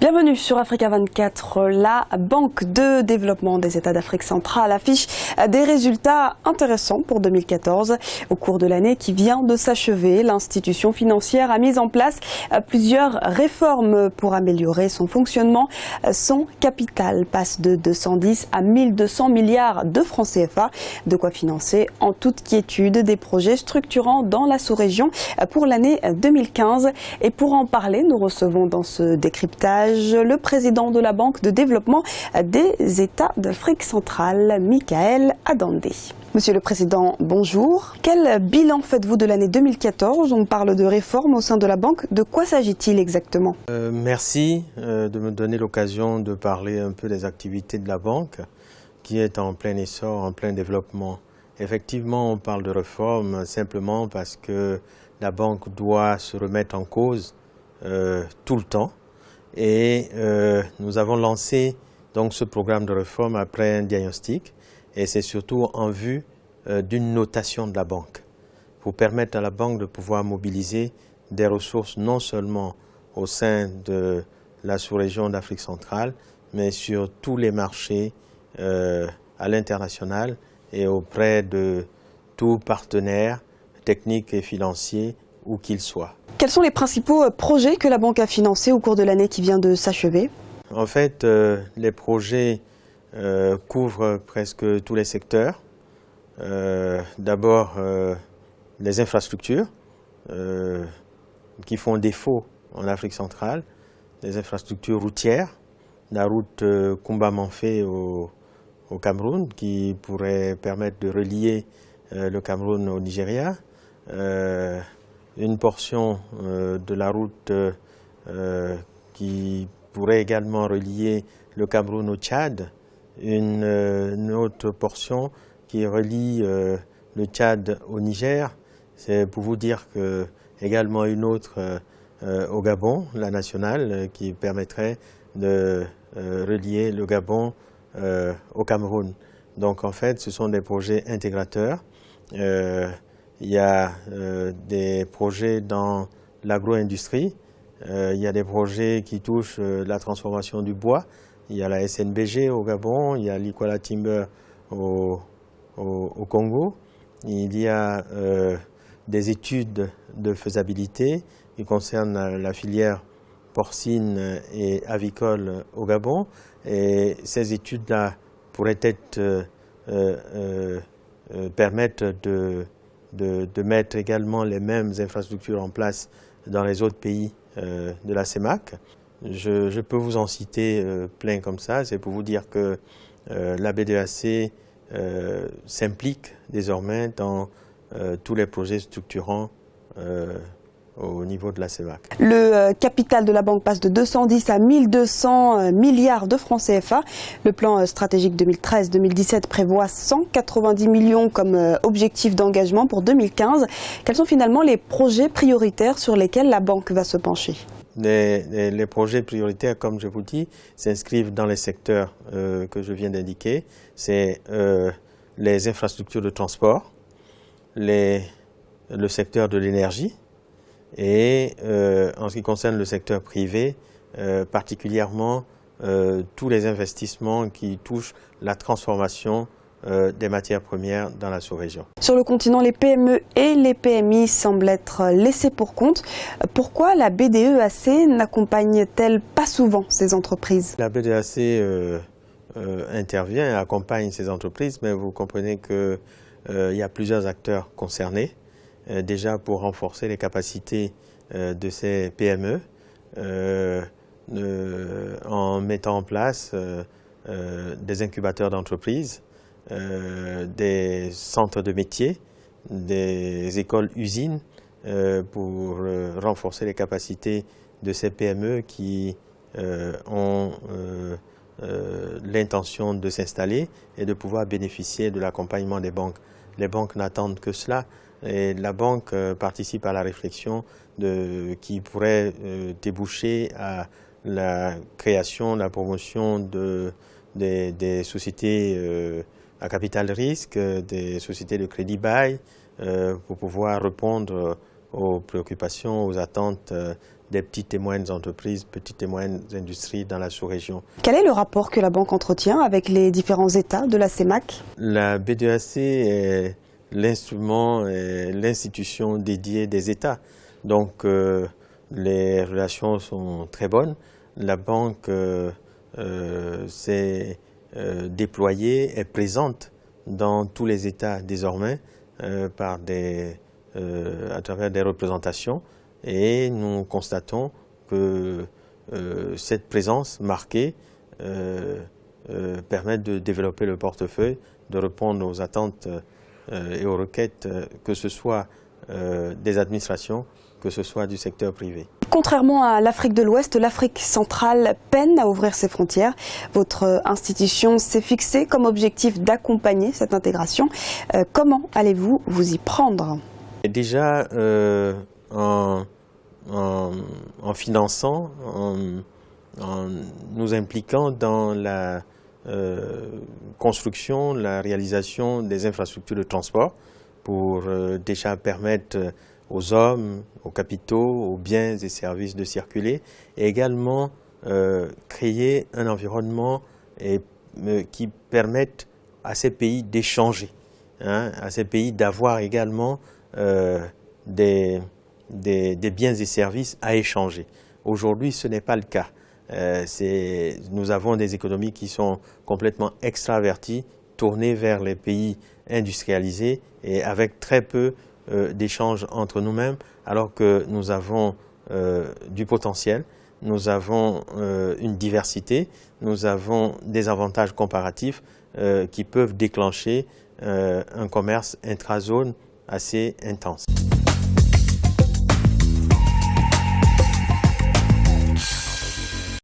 Bienvenue sur Africa 24. La Banque de développement des États d'Afrique centrale affiche des résultats intéressants pour 2014. Au cours de l'année qui vient de s'achever, l'institution financière a mis en place plusieurs réformes pour améliorer son fonctionnement. Son capital passe de 210 à 1200 milliards de francs CFA, de quoi financer en toute quiétude des projets structurants dans la sous-région pour l'année 2015. Et pour en parler, nous recevons dans ce décryptage le président de la Banque de développement des États d'Afrique centrale, Michael Adandé. Monsieur le Président, bonjour. Quel bilan faites-vous de l'année 2014? On parle de réformes au sein de la Banque. De quoi s'agit-il exactement? Merci de me donner l'occasion de parler un peu des activités de la Banque, qui est en plein essor, en plein développement. Effectivement, on parle de réformes simplement parce que la Banque doit se remettre en cause tout le temps. Et nous avons lancé donc ce programme de réforme après un diagnostic, et c'est surtout en vue d'une notation de la banque, pour permettre à la banque de pouvoir mobiliser des ressources non seulement au sein de la sous-région d'Afrique centrale, mais sur tous les marchés à l'international et auprès de tout partenaire technique et financier où qu'il soit. Quels sont les principaux projets que la Banque a financés au cours de l'année qui vient de s'achever? En fait, les projets couvrent presque tous les secteurs. D'abord, les infrastructures qui font défaut en Afrique centrale, les infrastructures routières, la route Kumba-Manfé au Cameroun, qui pourrait permettre de relier le Cameroun au Nigeria. Une portion de la route qui pourrait également relier le Cameroun au Tchad, une autre portion qui relie le Tchad au Niger. C'est pour vous dire que également une autre au Gabon, la nationale, qui permettrait de relier le Gabon au Cameroun. Donc en fait, ce sont des projets intégrateurs. Il y a des projets dans l'agro-industrie, il y a des projets qui touchent la transformation du bois, il y a la SNBG au Gabon, il y a l'Ikwala Timber au Congo, il y a des études de faisabilité qui concernent la filière porcine et avicole au Gabon, et ces études-là pourraient être permettre de mettre également les mêmes infrastructures en place dans les autres pays de la CEMAC. Je peux vous en citer plein comme ça. C'est pour vous dire que la BDAC s'implique désormais dans tous les projets structurants au niveau de la CEMAC. Le capital de la banque passe de 210 à 1200 milliards de francs CFA. Le plan stratégique 2013-2017 prévoit 190 millions comme objectif d'engagement pour 2015. Quels sont finalement les projets prioritaires sur lesquels la banque va se pencher? Les projets prioritaires, comme je vous dis, s'inscrivent dans les secteurs que je viens d'indiquer. C'est les infrastructures de transport, le secteur de l'énergie, et en ce qui concerne le secteur privé, particulièrement tous les investissements qui touchent la transformation des matières premières dans la sous-région. Sur le continent, les PME et les PMI semblent être laissés pour compte. Pourquoi la BDEAC n'accompagne-t-elle pas souvent ces entreprises? La BDEAC intervient et accompagne ces entreprises, mais vous comprenez qu'il y a plusieurs acteurs concernés. Déjà pour renforcer les capacités de ces PME, en mettant en place des incubateurs d'entreprises, des centres de métiers, des écoles-usines pour renforcer les capacités de ces PME qui ont l'intention de s'installer et de pouvoir bénéficier de l'accompagnement des banques. Les banques n'attendent que cela. Et la banque participe à la réflexion qui pourrait déboucher à la création, la promotion des sociétés à capital risque, des sociétés de crédit bail, pour pouvoir répondre aux préoccupations, aux attentes des petites et moyennes entreprises, petites et moyennes industries dans la sous-région. Quel est le rapport que la banque entretient avec les différents États de la CEMAC? La BDAC est l'instrument et l'institution dédiée des États. Donc les relations sont très bonnes. La banque s'est déployée, est présente dans tous les États désormais à travers des représentations, et nous constatons que cette présence marquée permet de développer le portefeuille, de répondre aux attentes et aux requêtes, que ce soit des administrations, que ce soit du secteur privé. Contrairement à l'Afrique de l'Ouest, l'Afrique centrale peine à ouvrir ses frontières. Votre institution s'est fixée comme objectif d'accompagner cette intégration. Comment allez-vous vous y prendre? Déjà, en finançant, en nous impliquant dans la construction, la réalisation des infrastructures de transport pour déjà permettre aux hommes, aux capitaux, aux biens et services de circuler, et également créer un environnement qui permette à ces pays d'échanger, à ces pays d'avoir également des biens et services à échanger. Aujourd'hui, ce n'est pas le cas. Nous avons des économies qui sont complètement extraverties, tournées vers les pays industrialisés et avec très peu d'échanges entre nous-mêmes, alors que nous avons du potentiel, nous avons une diversité, nous avons des avantages comparatifs qui peuvent déclencher un commerce intrazone assez intense.